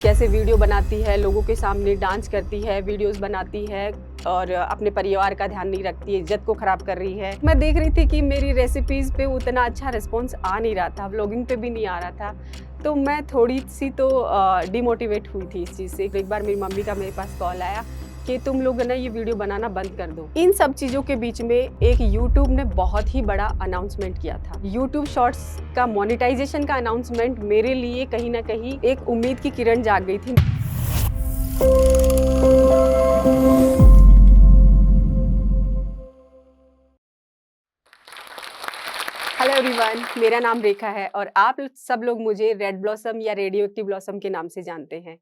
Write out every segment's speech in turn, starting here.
कैसे वीडियो बनाती है, लोगों के सामने डांस करती है, वीडियोस बनाती है और अपने परिवार का ध्यान नहीं रखती है, इज्जत को खराब कर रही है। मैं देख रही थी कि मेरी रेसिपीज़ पे उतना अच्छा रिस्पॉन्स आ नहीं रहा था, व्लॉगिंग पे भी नहीं आ रहा था। तो मैं थोड़ी-सी तो डिमोटिवेट हुई थी इस चीज़ से। एक बार मेरी मम्मी का मेरे पास कॉल आया कि तुम लोग ना ये वीडियो बनाना बंद कर दो। इन सब चीज़ों के बीच में एक यूट्यूब ने बहुत ही बड़ा अनाउंसमेंट किया था। यूट्यूब शॉर्ट्स का मोनेटाइजेशन का अनाउंसमेंट मेरे लिए कहीं न कहीं एक उम्मीद की किरण जाग गई थी। हेलो एवरीवन, मेरा नाम रेखा है और आप सब लोग मुझे रेड ब्लॉसम या रेडियो एक्टिव ब्लॉसम के नाम से जानते हैं।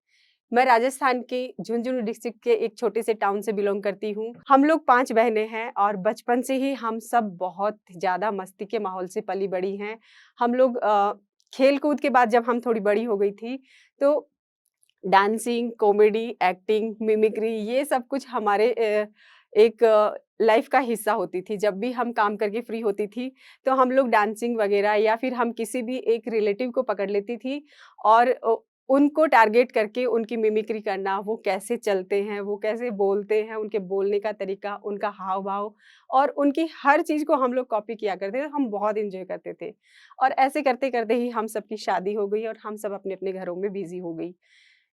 मैं राजस्थान के झुंझुनू डिस्ट्रिक्ट के एक छोटे से टाउन से बिलोंग करती हूँ। हम लोग 5 बहनें हैं और बचपन से ही हम सब बहुत ज़्यादा मस्ती के माहौल से पली-बड़ी हैं। हम लोग खेल-कूद के बाद जब हम थोड़ी बड़ी हो गई थी, तो डांसिंग, कॉमेडी, एक्टिंग, मिमिक्री ये सब कुछ हमारे एक लाइफ का हिस्सा होती थी। जब भी हम काम करके फ्री होती थी, तो हम लोग डांसिंग वगैरह या फिर हम किसी भी एक रिलेटिव को पकड़ लेती थी और उनको टारगेट करके उनकी मिमिक्री करना, वो कैसे चलते हैं, वो कैसे बोलते हैं, उनके बोलने का तरीका, उनका हाव-भाव और उनकी हर चीज़ को हम लोग कॉपी किया करते थे। हम बहुत एन्जॉय करते थे और ऐसे करते-करते ही हम सबकी शादी हो गई और हम सब अपने-अपने घरों में बिज़ी हो गई।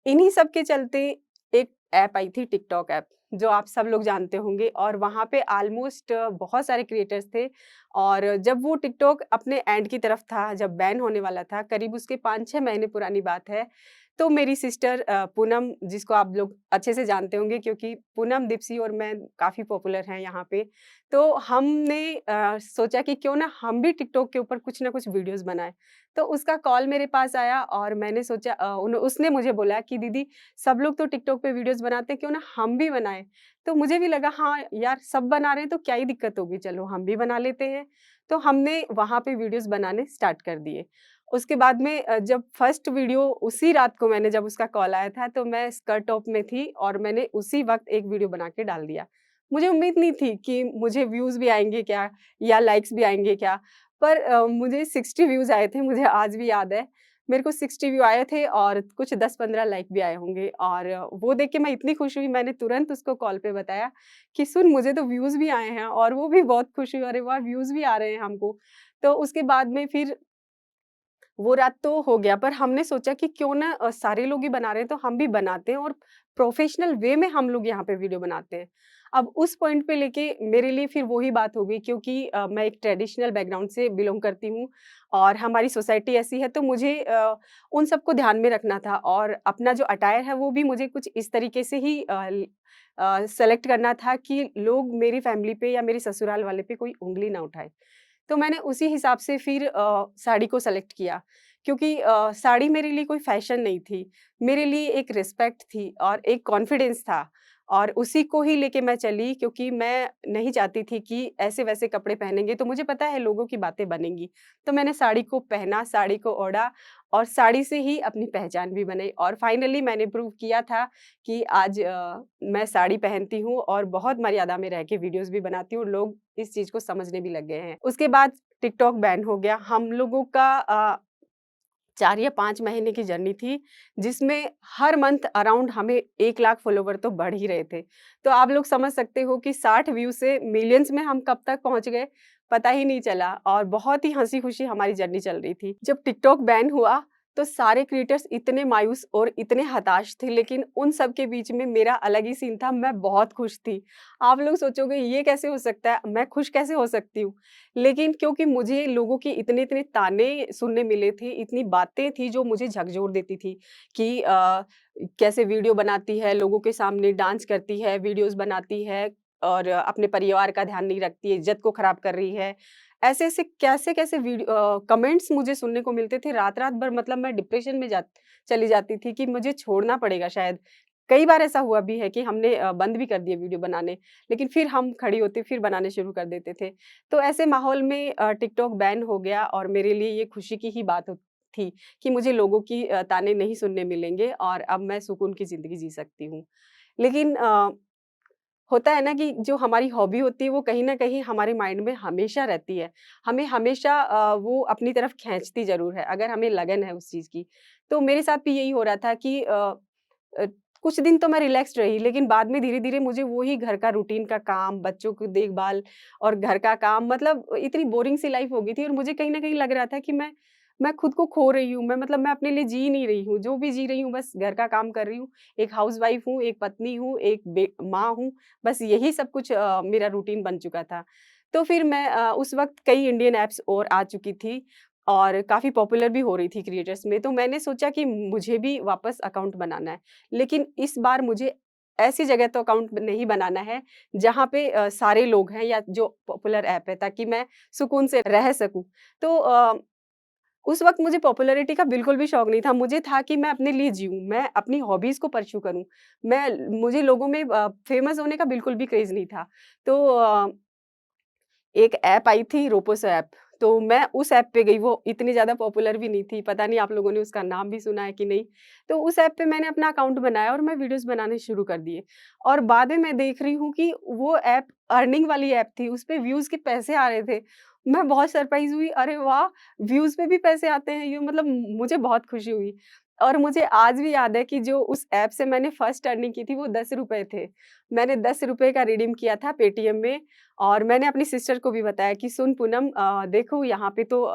इन्हीं सब के चलते एक ऐप आई थी टिकटॉक ऐप, जो आप सब लोग जानते होंगे और वहाँ पे ऑलमोस्ट बहुत सारे क्रिएटर्स थे और जब वो टिकटॉक अपने एंड की तरफ था, जब बैन होने वाला था, करीब उसके 5-6 महीने पुरानी बात है, तो मेरी सिस्टर पूनम जिसको आप लोग अच्छे से जानते होंगे क्योंकि पूनम, दीप्ति और मैं काफ़ी पॉपुलर हैं यहाँ पे। तो हमने सोचा कि क्यों ना हम भी टिकटॉक के ऊपर कुछ ना कुछ वीडियोज़ बनाएँ। तो उसका कॉल मेरे पास आया और मैंने सोचा उसने मुझे बोला कि दीदी सब लोग तो टिकटॉक पे वीडियोज़ बनाते हैं, क्यों ना हम भी बनाएँ? तो मुझे भी लगा हाँ, यार सब बना रहे हैं तो क्या ही दिक्कत होगी, चलो हम भी बना लेते हैं। तो हमने वहाँ पे वीडियोज़ बनाने स्टार्ट कर दिए। उसके बाद में जब फर्स्ट वीडियो उसी रात को मैंने जब उसका कॉल आया था तो मैं स्कर्ट टॉप में थी और मैंने उसी वक़्त एक वीडियो बना के डाल दिया। मुझे उम्मीद नहीं थी कि मुझे व्यूज़ भी आएँगे क्या या लाइक्स भी आएँगे क्या? पर मुझे 60 व्यूज़ आए थे, मुझे आज भी याद है। मेरे को 60 व्यू आए थे और कुछ 10-15 लाइक भी आए होंगे और वो देख के मैं इतनी खुश हुई, मैंने तुरंत उसको कॉल पे बताया कि सुन मुझे तो व्यूज़ भी आए हैं और वो भी बहुत खुश हुई, अरे वाह! व्यूज़ भी आ रहे हैं हमको। तो उसके बाद में फिर वो रात तो हो गया, पर हमने सोचा कि क्यों ना सारे लोग ही बना रहे हैं, तो हम भी बनाते हैं और प्रोफ़ेशनल वे में हम लोग यहाँ पे वीडियो बनाते हैं। अब उस पॉइंट पे लेके मेरे लिए फिर वही बात हो गई क्योंकि मैं एक ट्रेडिशनल बैकग्राउंड से बिलॉन्ग करती हूँ और हमारी सोसाइटी ऐसी है, तो मुझे उन सबको ध्यान में रखना था और अपना जो अटायर है, वो भी मुझे कुछ इस तरीके से ही सेलेक्ट करना था कि लोग मेरी फैमिली पे या मेरे ससुराल वाले पे कोई उँगली ना उठाए। तो मैंने उसी हिसाब से फिर साड़ी को सेलेक्ट किया क्योंकि साड़ी मेरे लिए कोई फैशन नहीं थी। मेरे लिए एक रिस्पेक्ट थी और एक कॉन्फिडेंस था और उसी को ही लेके मैं चली क्योंकि मैं नहीं चाहती थी कि ऐसे-वैसे कपड़े पहनेंगे तो मुझे पता है लोगों की बातें बनेंगी। तो मैंने साड़ी को पहना, साड़ी को ओढ़ा और साड़ी से ही अपनी पहचान भी बनाई और फाइनली मैंने प्रूव किया था कि आज मैं साड़ी पहनती हूँ और बहुत मर्यादा में रह के वीडियोज़ भी बनाती हूँ। लोग इस चीज़ को समझने भी लग गए हैं। उसके बाद टिकटॉक बैन हो गया। हम लोगों का 4 या 5 महीने की जर्नी थी, जिसमें हर मंथ अराउंड हमें 1 लाख फॉलोवर तो बढ़ ही रहे थे। तो आप लोग समझ सकते हो कि 60 व्यू से मिलियंस में हम कब तक पहुँच गए, पता ही नहीं चला और बहुत ही हँसी-खुशी हमारी जर्नी चल रही थी। जब टिकटॉक बैन हुआ, तो सारे क्रिएटर्स इतने मायूस और इतने हताश थे, लेकिन उन सब के बीच में मेरा अलग ही सीन था, मैं बहुत खुश थी। आप लोग सोचोगे ये कैसे हो सकता है? मैं खुश कैसे हो सकती हूँ? लेकिन क्योंकि मुझे लोगों के इतने-इतने ताने सुनने मिले थे, इतनी बातें थी जो मुझे झकझोर देती थी कि कैसे वीडियो बनाती है, लोगों के सामने डांस करती है, वीडियोज़ बनाती है और अपने परिवार का ध्यान नहीं रखती है, इज़्ज़त को खराब कर रही है। ऐसे-ऐसे कैसे-कैसे कमेंट्स मुझे सुनने को मिलते थे, रात-रात भर मतलब मैं डिप्रेशन में चली जाती थी कि मुझे छोड़ना पड़ेगा शायद। कई बार ऐसा हुआ भी है कि हमने बंद भी कर दिए वीडियो बनाने, लेकिन फिर हम खड़ी होती, फिर बनाने शुरू कर देते थे। तो ऐसे माहौल में टिकटॉक बैन हो गया और मेरे लिए ये खुशी की ही बात थी कि मुझे लोगों की ताने नहीं सुनने मिलेंगे और अब मैं सुकून की ज़िंदगी जी सकती हूँ। लेकिन होता है ना कि जो हमारी हॉबी होती है वो कहीं न कहीं हमारे माइंड में हमेशा रहती है। हमें हमेशा वो अपनी तरफ खींचती ज़रूर है, अगर हमें लगन है उस चीज़ की। तो मेरे साथ भी यही हो रहा था कि अ, कुछ दिन तो मैं रिलैक्स्ड रही, लेकिन बाद में धीरे-धीरे मुझे वही घर का रूटीन का काम, बच्चों की देखभाल और घर का काम, मतलब इतनी बोरिंग सी लाइफ़ हो गई थी और मुझे कहीं न कहीं लग रहा था कि मैं खुद को खो रही हूँ। मैं अपने लिए जी नहीं रही हूँ। जो भी जी रही हूँ बस घर का काम कर रही हूँ। एक हाउसवाइफ़ हूँ, एक पत्नी हूँ, एक माँ हूँ। बस यही सब कुछ मेरा रूटीन बन चुका था। तो फिर मैं उस वक़्त कई इंडियन ऐप्स और आ चुकी थी और काफ़ी पॉपुलर भी हो रही थी क्रिएटर्स में। तो मैंने सोचा कि मुझे भी वापस अकाउंट बनाना है। लेकिन इस बार मुझे ऐसी जगह तो अकाउंट नहीं बनाना है जहाँ पे सारे लोग हैं या जो पॉपुलर ऐप है, ताकि मैं सुकून से रह सकूँ। तो उस वक़्त मुझे पॉपुलैरिटी का बिल्कुल भी शौक नहीं था। मुझे था कि मैं अपने लिए जिऊँ, मैं अपनी हॉबीज़ को परस्यू करूँ। मुझे लोगों में फ़ेमस होने का बिल्कुल भी क्रेज़ नहीं था। तो एक ऐप आई थी रोपोसो ऐप, तो मैं उस ऐप पे गई, वो इतनी ज़्यादा पॉपुलर भी नहीं थी, पता नहीं आप लोगों ने उसका नाम भी सुना है कि नहीं? तो उस ऐप पे मैंने अपना अकाउंट बनाया और मैं वीडियोज़ बनाने शुरू कर दिए और बाद में मैं देख रही हूँ कि वो ऐप अर्निंग वाली ऐप थी, उसपे व्यूज़ के पैसे आ रहे थे। मैं बहुत सरप्राइज़ हुई, अरे वाह! व्यूज़ पे भी पैसे आते हैं, ये मतलब मुझे बहुत खुशी हुई और मुझे आज भी याद है कि जो उस ऐप से मैंने फर्स्ट अर्निंग की थी, वो ₹10 थे। मैंने ₹10 का रिडीम किया था पेटीएम में और मैंने अपनी सिस्टर को भी बताया कि सुन पूनम, देखो यहाँ पे तो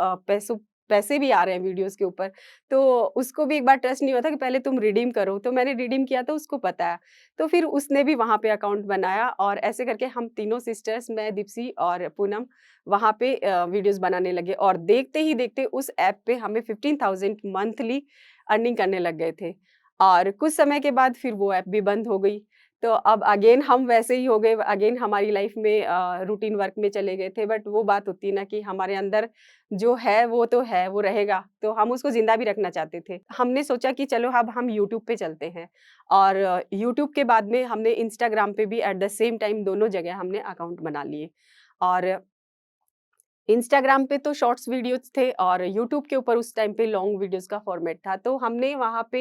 पैसे भी आ रहे हैं वीडियोज़ के ऊपर। तो उसको भी एक बार ट्रस्ट नहीं हुआ था कि पहले तुम रिडीम करो, तो मैंने रिडीम किया तो उसको पता है। तो फिर उसने भी वहाँ पे अकाउंट बनाया और ऐसे करके हम तीनों सिस्टर्स, मैं, दीप्ति और पूनम, वहाँ पे वीडियोज़ बनाने लगे और देखते ही देखते उस ऐप पे हमें 15,000 मंथली अर्निंग करने लग गए थे। और कुछ समय के बाद फिर वो ऐप भी बंद हो गई। तो अब अगेन हम वैसे ही हो गए, अगेन हमारी लाइफ में रूटीन वर्क में चले गए थे, बट वो बात होती है ना कि हमारे अंदर जो है वो तो है, वो रहेगा, तो हम उसको ज़िंदा भी रखना चाहते थे। हमने सोचा कि चलो अब हम यूट्यूब पे चलते हैं और यूट्यूब के बाद में हमने इंस्टाग्राम पे भी एट द सेम टाइम दोनों जगह हमने अकाउंट बना लिए और इंस्टाग्राम पे तो शॉर्ट्स वीडियोज़ थे और यूट्यूब के ऊपर उस टाइम पे लॉन्ग वीडियोज़ का फॉर्मेट था। तो हमने वहाँ पे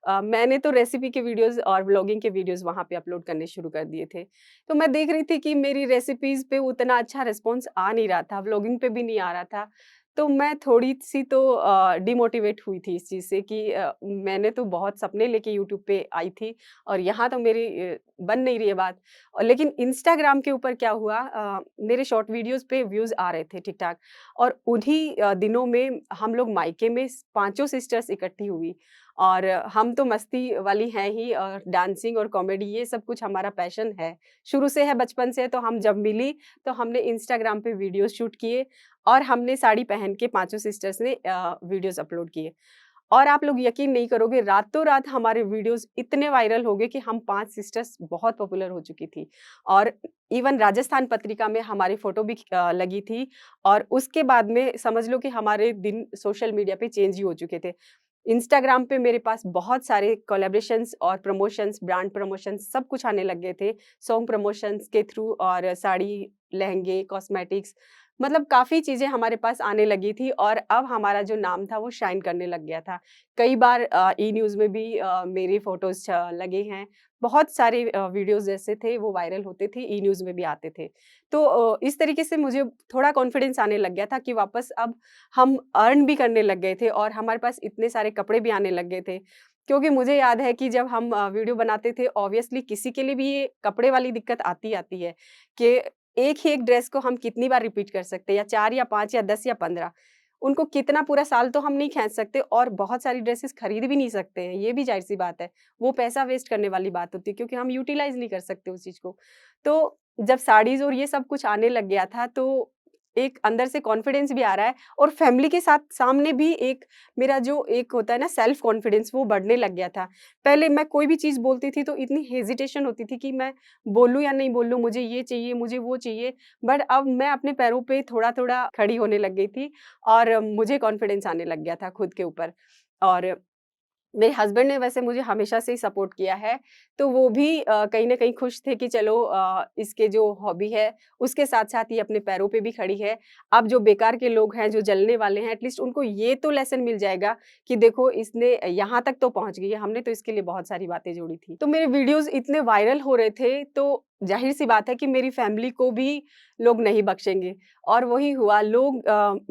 मैंने तो रेसिपी के वीडियोज़ और व्लॉगिंग के वीडियोज़ वहाँ पे अपलोड करने शुरू कर दिए थे। तो मैं देख रही थी कि मेरी रेसिपीज़ पे उतना अच्छा रिस्पॉन्स आ नहीं रहा था, व्लॉगिंग पे भी नहीं आ रहा था। तो मैं थोड़ी-सी तो डिमोटिवेट हुई थी इस चीज़ से कि मैंने तो बहुत सपने लेके यूट्यूब पे आई थी और यहाँ तो मेरी बन नहीं रही है बात। लेकिन इंस्टाग्राम के ऊपर क्या हुआ, मेरे शॉर्ट वीडियोज़ पे व्यूज़ आ रहे थे ठीक-ठाक और उन्हीं दिनों में हम लोग मायके में पाँचों सिस्टर्स इकट्ठी हुई और हम तो मस्ती वाली हैं ही और डांसिंग और कॉमेडी ये सब कुछ हमारा पैशन है। शुरू से है, बचपन से, तो हम जब मिली तो हमने इंस्टाग्राम पे वीडियोज़ शूट किए और हमने साड़ी पहन के पाँचों सिस्टर्स ने वीडियोज़ अपलोड किए। और आप लोग यकीन नहीं करोगे, रातों-रात हमारे वीडियोज़ इतने वायरल हो गए कि हम 5 सिस्टर्स बहुत पॉपुलर हो चुकी थी। और इवन राजस्थान पत्रिका में हमारी फ़ोटो भी लगी थी और उसके बाद में समझ लो कि हमारे दिन सोशल मीडिया पे चेंज ही हो चुके थे। इंस्टाग्राम पे मेरे पास बहुत सारे कोलैबोरेशंस और प्रमोशंस, ब्रांड प्रमोशंस सब कुछ आने लग गए थे, सॉन्ग प्रमोशंस के थ्रू और साड़ी, लहंगे, कॉस्मेटिक्स, मतलब काफ़ी चीज़ें हमारे पास आने लगी थी और अब हमारा जो नाम था वो शाइन करने लग गया था। कई बार ई न्यूज़ में भी मेरी फ़ोटोज़ लगे हैं। बहुत सारे वीडियोज़ जैसे थे वो वायरल होते थे, ई न्यूज़ में भी आते थे। तो इस तरीके से मुझे थोड़ा कॉन्फिडेंस आने लग गया था कि वापस अब हम अर्न भी करने लग गए थे और हमारे पास इतने सारे कपड़े भी आने लग गए थे। क्योंकि मुझे याद है कि जब हम वीडियो बनाते थे, ऑब्वियसली किसी के लिए भी ये कपड़े वाली दिक्कत आती ही आती है कि एक ही एक ड्रेस को हम कितनी बार रिपीट कर सकते हैं, या 4 या 5 या 10 या 15। उनको कितना पूरा साल तो हम नहीं खींच सकते और बहुत सारी ड्रेसेस खरीद भी नहीं सकते हैं, ये भी ज़ाहिर-सी बात है। वो पैसा वेस्ट करने वाली बात होती है क्योंकि हम यूटिलाइज़ नहीं कर सकते उस चीज़ को। तो जब साड़ीज़ और ये सब कुछ आने लग गया था, तो एक अंदर से कॉन्फिडेंस भी आ रहा है और फैमिली के साथ सामने भी एक मेरा जो एक होता है ना सेल्फ कॉन्फिडेंस, वो बढ़ने लग गया था। पहले मैं कोई भी चीज़ बोलती थी तो इतनी हेजिटेशन होती थी कि मैं बोलूँ या नहीं बोलूँ, मुझे ये चाहिए, मुझे वो चाहिए। बट अब मैं अपने पैरों पे थोड़ा-थोड़ा खड़ी होने लग गई थी और मुझे कॉन्फिडेंस आने लग गया था खुद के ऊपर। और मेरे हस्बैंड ने वैसे मुझे हमेशा से ही सपोर्ट किया है, तो वो भी कहीं न कहीं खुश थे कि चलो इसके जो हॉबी है, उसके साथ-साथ ये अपने पैरों पे भी खड़ी है। अब जो बेकार के लोग हैं, जो जलने वाले हैं, एटलीस्ट उनको ये तो लेसन मिल जाएगा कि देखो इसने यहाँ तक तो पहुँच गई है, हमने तो इसके लिए बहुत सारी बातें जोड़ी थी। तो मेरे वीडियोज़ इतने वायरल हो रहे थे, तो ज़ाहिर-सी बात है कि मेरी फैमिली को भी लोग नहीं बख्शेंगे और वही हुआ लोग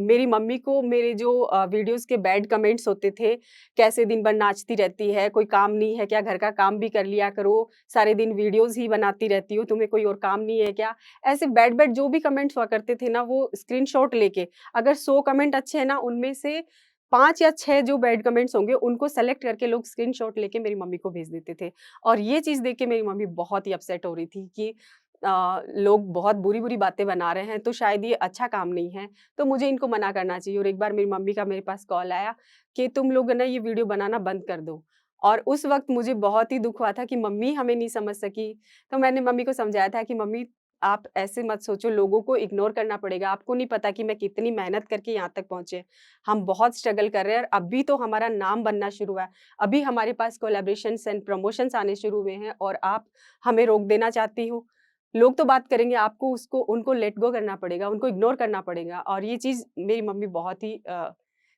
मेरी मम्मी को मेरे जो वीडियोज़ के बैड कमेंट्स होते थे, कैसे दिन भर नाचती रहती है, कोई काम नहीं है क्या? घर का काम भी कर लिया करो, सारे दिन वीडियोज़ ही बनाती रहती हो, तुम्हें कोई और काम नहीं है क्या? ऐसे बैड-बैड जो भी कमेंट्स हुआ करते थे ना, वो स्क्रीनशॉट लेके अगर 100 कमेंट अच्छे हैं ना, उनमें से 5 या 6 जो बैड कमेंट्स होंगे, उनको सेलेक्ट करके लोग स्क्रीनशॉट लेके मेरी मम्मी को भेज देते थे। और ये चीज़ देख के मेरी मम्मी बहुत ही अपसेट हो रही थी कि लोग बहुत बुरी-बुरी बातें बना रहे हैं, तो शायद ये अच्छा काम नहीं है, तो मुझे इनको मना करना चाहिए। और एक बार मेरी मम्मी का मेरे पास कॉल आया कि तुम लोग ना ये वीडियो बनाना बंद कर दो। और उस वक़्त मुझे बहुत ही दुःख हुआ था कि मम्मी हमें नहीं समझ सकी, तो मैंने मम्मी को समझाया था कि मम्मी आप ऐसे मत सोचो, लोगों को इग्नोर करना पड़ेगा, आपको नहीं पता कि मैं कितनी मेहनत करके यहाँ तक पहुँचे। हम बहुत स्ट्रगल कर रहे हैं और अभी तो हमारा नाम बनना शुरू हुआ है, अभी हमारे पास कोलैबोरेशंस एंड प्रमोशंस आने शुरू हुए हैं और आप हमें रोक देना चाहती हो। लोग तो बात करेंगे, आपको उसको उनको लेट गो करना पड़ेगा, उनको इग्नोर करना पड़ेगा और ये चीज़ मेरी मम्मी बहुत ही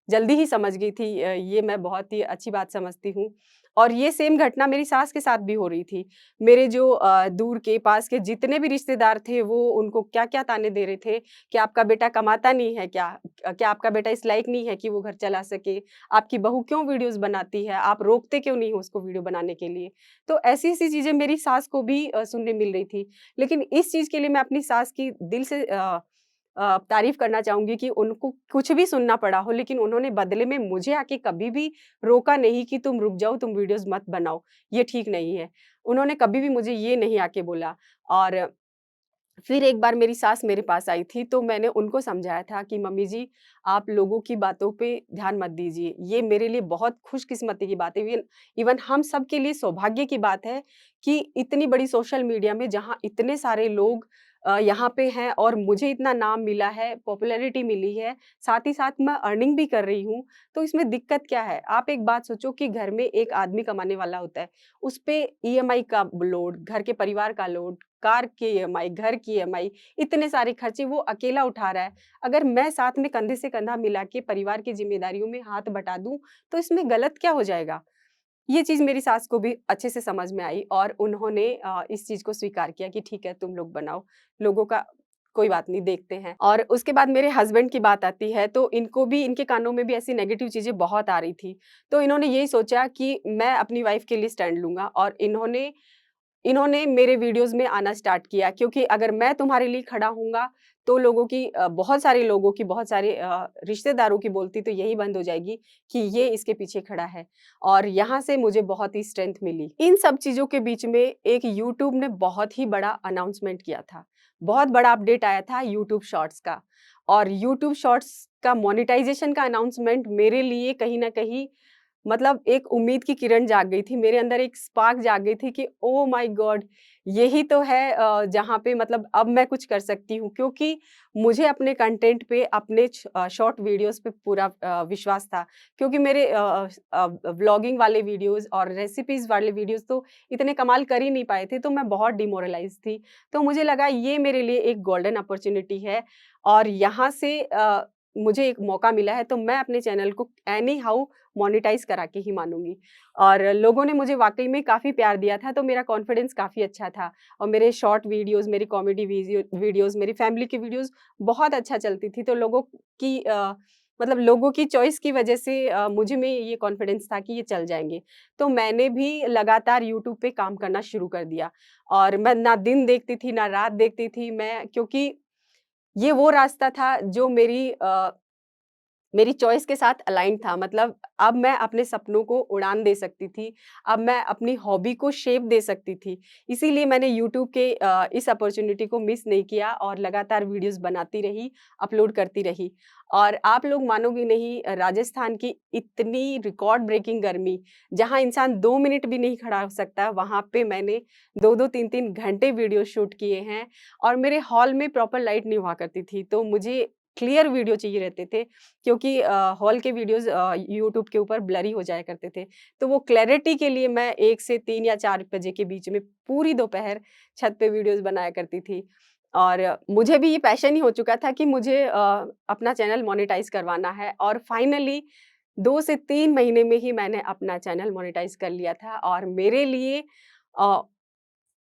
जल्दी ही समझ गई थी। ये मैं बहुत ही अच्छी बात समझती हूँ और ये सेम घटना मेरी सास के साथ भी हो रही थी। मेरे जो दूर के, पास के जितने भी रिश्तेदार थे, वो उनको क्या-क्या ताने दे रहे थे कि आपका बेटा कमाता नहीं है क्या? क्या आपका बेटा इस लायक नहीं है कि वो घर चला सके? आपकी बहू क्यों वीडियोज़ बनाती है? आप रोकते क्यों नहीं हो उसको वीडियो बनाने के लिए? तो ऐसी-ऐसी चीज़ें मेरी सास को भी सुनने मिल रही थी। लेकिन इस चीज़ के लिए मैं अपनी सास की दिल से तारीफ़ करना चाहूँगी कि उनको कुछ भी सुनना पड़ा हो, लेकिन उन्होंने बदले में मुझे आके कभी भी रोका नहीं कि तुम रुक जाओ, तुम वीडियोज़ मत बनाओ, ये ठीक नहीं है। उन्होंने कभी भी मुझे ये नहीं आके बोला और फिर एक बार मेरी सास मेरे पास आई थी, तो मैंने उनको समझाया था कि मम्मी जी, आप लोगों की बातों पे ध्यान मत दीजिए। ये मेरे लिए बहुत खुशकिस्मती की बात है। इवन इवन हम सब के लिए सौभाग्य की बात है कि इतनी बड़ी सोशल मीडिया में जहाँ इतने सारे लोग यहाँ पे हैं और मुझे इतना नाम मिला है, पॉपुलैरिटी मिली है, साथ ही साथ मैं अर्निंग भी कर रही हूँ, तो इसमें दिक्कत क्या है? आप एक बात सोचो कि घर में एक आदमी कमाने वाला होता है, उस पे ईएमआई का लोड, घर के परिवार का लोड, कार की ईएमआई, घर की ईएमआई, इतने सारे खर्चे वो अकेला उठा रहा है। अगर मैं साथ में कंधे से कंधा मिला के परिवार की ज़िम्मेदारियों में हाथ बटा दूँ, तो इसमें गलत क्या हो जाएगा? ये चीज़ मेरी सास को भी अच्छे से समझ में आई और उन्होंने इस चीज़ को स्वीकार किया कि ठीक है, तुम लोग बनाओ, लोगों का कोई बात नहीं, देखते हैं। और उसके बाद मेरे हस्बैंड की बात आती है, तो इनको भी इनके कानों में भी ऐसी नेगेटिव चीज़ें बहुत आ रही थी। तो इन्होंने यही सोचा कि मैं अपनी वाइफ़ के लिए स्टैंड लूँगा और इन्होंने इन्होंने मेरे वीडियोज़ में आना स्टार्ट किया क्योंकि अगर मैं तुम्हारे लिए खड़ा हूँगा, तो लोगों की बहुत सारे लोगों की, बहुत सारे रिश्तेदारों की बोलती तो यही बंद हो जाएगी कि ये इसके पीछे खड़ा है और यहाँ से मुझे बहुत ही स्ट्रेंथ मिली। इन सब चीज़ों के बीच में एक यूट्यूब ने बहुत ही बड़ा अनाउंसमेंट किया था। बहुत बड़ा अपडेट आया था यूट्यूब शॉर्ट्स का और यूट्यूब शॉर्ट्स का मोनेटाइज़ेशन का अनाउंसमेंट मेरे लिए कहीं न कहीं मतलब एक उम्मीद की किरण जाग गई थी, मेरे अंदर एक स्पार्क जाग गई थी कि ओह माय गॉड! यही तो है जहाँ पे मतलब अब मैं कुछ कर सकती हूँ क्योंकि मुझे अपने कंटेंट पे, अपने शॉर्ट वीडियोज़ पे पूरा विश्वास था क्योंकि मेरे व्लॉगिंग वाले वीडियोज़ और रेसिपीज़ वाले वीडियोज़ तो इतने कमाल कर ही नहीं पाए थे, तो मैं बहुत डिमोरलाइज़ थी। तो मुझे लगा ये मेरे लिए एक गोल्डन अपॉर्च्युनिटी है और यहाँ से मुझे एक मौका मिला है, तो मैं अपने चैनल को एनी हाउ मोनेटाइज़ करा के ही मानूँगी। और लोगों ने मुझे वाक़ई में काफ़ी प्यार दिया था, तो मेरा कॉन्फिडेंस काफ़ी अच्छा था और मेरे शॉर्ट वीडियोज़, मेरी कॉमेडी वीडियोज़, मेरी फैमिली की वीडियोज़ बहुत अच्छा चलती थी। तो लोगों की मतलब लोगों की चॉइस की वज़ह से मुझ में ये कॉन्फिडेंस था कि ये चल जाएँगे। तो मैंने भी लगातार यूट्यूब पे काम करना शुरू कर दिया और मैं ना दिन देखती थी, ना रात देखती थी मैं क्योंकि ये वो रास्ता था जो मेरी चॉइस के साथ अलाइन था मतलब अब मैं अपने सपनों को उड़ान दे सकती थी, अब मैं अपनी हॉबी को शेप दे सकती थी। इसीलिए मैंने यूट्यूब के इस अपॉर्च्युनिटी को मिस नहीं किया और लगातार वीडियोज़ बनाती रही, अपलोड करती रही। और आप लोग मानोगे नहीं राजस्थान की इतनी रिकॉर्ड ब्रेकिंग गर्मी, जहाँ इंसान 2 मिनट भी नहीं खड़ा हो सकता, वहाँ पे मैंने 2-2 3-3 घंटे वीडियो शूट किए हैं और मेरे हॉल में प्रॉपर लाइट नहीं हुआ करती थी, तो मुझे क्लियर वीडियो चाहिए रहते थे क्योंकि हॉल के वीडियोज़ यूट्यूब के ऊपर ब्लरी हो जाया करते थे। तो वो क्लैरिटी के लिए मैं 1 से 3 या 4 बजे के बीच में पूरी दोपहर छत पे वीडियोज़ बनाया करती थी। और मुझे भी ये पैशन ही हो चुका था कि मुझे अपना चैनल मोनेटाइज़ करवाना है और फाइनली 2 से 3 महीने में ही मैंने अपना चैनल मोनेटाइज़ कर लिया था और मेरे लिए अ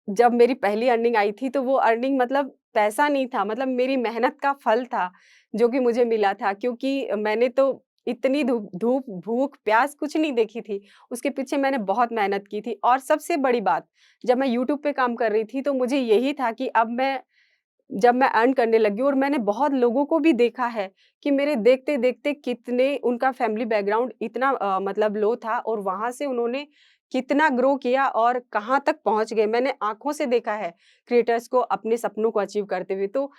जब मेरी पहली अर्निंग आई थी तो वो अर्निंग मतलब पैसा नहीं था, मतलब मेरी मेहनत का फल था, जो कि मुझे मिला था, क्योंकि मैंने तो इतनी धूप, भूख, प्यास कुछ नहीं देखी थी। उसके पीछे मैंने बहुत मेहनत की थी और सबसे बड़ी बात, जब मैं यूट्यूब पे काम कर रही थी तो मुझे यही था कि अब जब मैं अर्न करने लगी और मैंने बहुत लोगों को भी देखा है कि मेरे देखते-देखते कितने उनका फैमिली बैकग्राउंड इतना मतलब लो था और वहाँ से उन्होंने कितना ग्रो किया और कहाँ तक पहुँच गए। मैंने आँखों से देखा है क्रिएटर्स को अपने सपनों को अचीव करते हुए। तो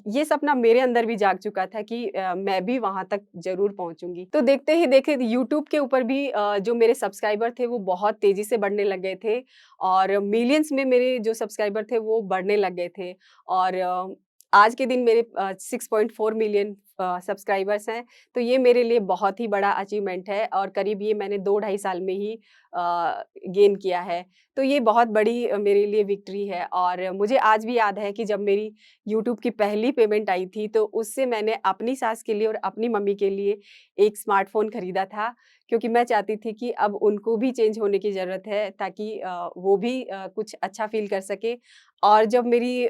ये सपना मेरे अंदर भी जाग चुका था कि मैं भी वहाँ तक ज़रूर पहुँचूँगी। तो देखते ही देखते यूट्यूब के ऊपर भी जो मेरे सब्सक्राइबर थे वो बहुत तेज़ी से बढ़ने लग गए थे और मिलियंस में मेरे जो सब्सक्राइबर थे वो बढ़ने लग गए थे। और आज के दिन मेरे 6.4 मिलियन सब्सक्राइबर्स हैं, तो ये मेरे लिए बहुत ही बड़ा अचीवमेंट है और करीब ये मैंने 2 ढाई साल में ही गेन किया है। तो ये बहुत बड़ी मेरे लिए विक्ट्री है और मुझे आज भी याद है कि जब मेरी यूट्यूब की पहली पेमेंट आई थी, तो उससे मैंने अपनी सास के लिए और अपनी मम्मी के लिए एक स्मार्टफ़ोन खरीदा था, क्योंकि मैं चाहती थी कि अब उनको भी चेंज होने की ज़रूरत है ताकि वो भी कुछ अच्छा फ़ील कर सकें। और जब मेरी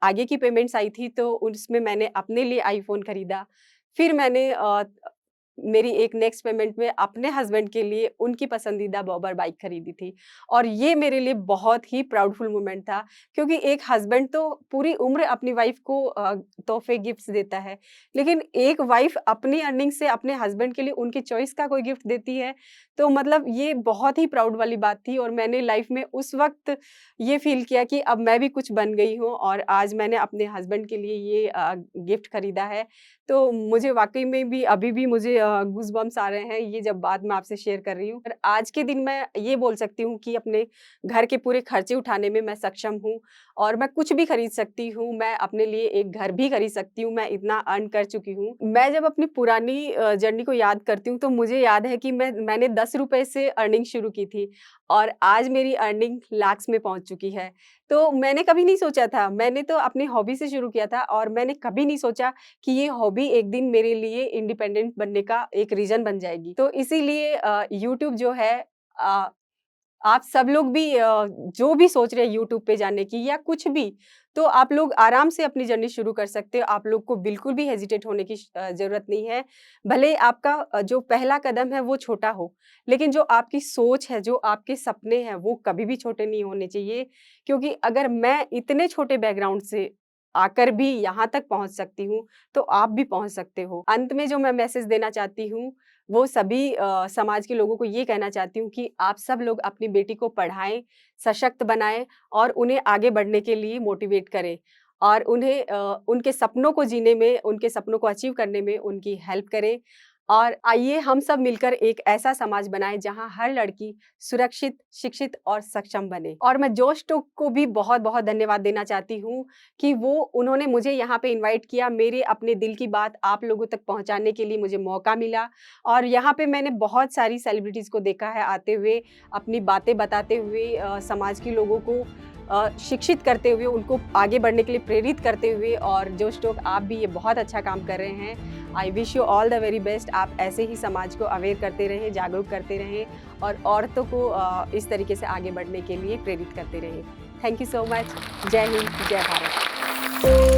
आगे की पेमेंट्स आई थी तो उसमें मैंने अपने लिए आईफ़ोन खरीदा। फिर मैंने मेरी एक नेक्स्ट पेमेंट में अपने हस्बैंड के लिए उनकी पसंदीदा बॉबर बाइक खरीदी थी। और ये मेरे लिए बहुत ही प्राउडफुल मोमेंट था, क्योंकि एक हस्बैंड तो पूरी उम्र अपनी वाइफ़ को तोहफ़े गिफ्ट्स देता है, लेकिन एक वाइफ़ अपनी अर्निंग से अपने हस्बैंड के लिए उनकी चॉइस का कोई गिफ्ट देती है, तो मतलब ये बहुत ही प्राउड वाली बात थी और मैंने लाइफ़ में उस वक़्त ये फ़ील किया कि अब मैं भी कुछ बन गई हूँ और आज मैंने अपने हस्बैंड के लिए ये गिफ्ट खरीदा है। तो मुझे वाक़ई में भी अभी भी मुझे गूज़बम्प्स आ रहे हैं, ये जब बात मैं आपसे शेयर कर रही हूँ। और आज के दिन मैं ये बोल सकती हूँ कि अपने घर के पूरे खर्चे उठाने में मैं सक्षम हूँ और मैं कुछ भी खरीद सकती हूँ। मैं अपने लिए एक घर भी खरीद सकती हूँ, मैं इतना अर्न कर चुकी हूँ। मैं जब अपनी पुरानी जर्नी को याद करती हूँ, तो मुझे याद है कि मैंने ₹10 से अर्निंग शुरू की थी और आज मेरी अर्निंग लाख्स में पहुँच चुकी है। तो मैंने कभी नहीं सोचा था, मैंने तो अपनी हॉबी से शुरू किया था और मैंने कभी नहीं सोचा कि ये हॉबी एक दिन मेरे लिए इंडिपेंडेंट बनने का एक रीज़न बन जाएगी। तो इसीलिए यूट्यूब जो है अ, आप सब लोग भी जो भी सोच रहे हैं यूट्यूब पे जाने की या कुछ भी, तो आप लोग आराम से अपनी जर्नी शुरू कर सकते हो। आप लोग को बिल्कुल भी हेजिटेट होने की ज़रूरत नहीं है। भले आपका जो पहला कदम है वो छोटा हो, लेकिन जो आपकी सोच है, जो आपके सपने हैं, वो कभी भी छोटे नहीं होने चाहिए। क्योंकि अगर मैं इतने छोटे बैकग्राउंड से आकर भी यहाँ तक पहुँच सकती हूँ, तो आप भी पहुँच सकते हो। अंत में जो मैं मैसेज देना चाहती हूँ, वो सभी समाज के लोगों को ये कहना चाहती हूँ कि आप सब लोग अपनी बेटी को पढ़ाएँ, सशक्त बनाएँ और उन्हें आगे बढ़ने के लिए मोटिवेट करें और उन्हें उनके सपनों को जीने में, उनके सपनों को अचीव करने में उनकी हेल्प करें। और आइए हम सब मिलकर एक ऐसा समाज बनाएँ जहाँ हर लड़की सुरक्षित, शिक्षित और सक्षम बने। और मैं जोश टोक को भी बहुत-बहुत धन्यवाद देना चाहती हूँ कि वो उन्होंने मुझे यहाँ पे इनवाइट किया, मेरे अपने दिल की बात आप लोगों तक पहुँचाने के लिए मुझे मौका मिला और यहाँ पे मैंने बहुत सारी सेलिब्रिटीज़ को देखा है आते हुए, अपनी बातें बताते हुए समाज के लोगों को शिक्षित करते हुए, उनको आगे बढ़ने के लिए प्रेरित करते हुए और जोश टोक आप भी ये बहुत अच्छा काम कर रहे हैं। I wish you all the very best. आप ऐसे ही समाज को अवेयर करते रहें, जागरूक करते रहें और औरतों को इस तरीके से आगे बढ़ने के लिए प्रेरित करते रहें। Thank you so much. जय हिंद, जय भारत।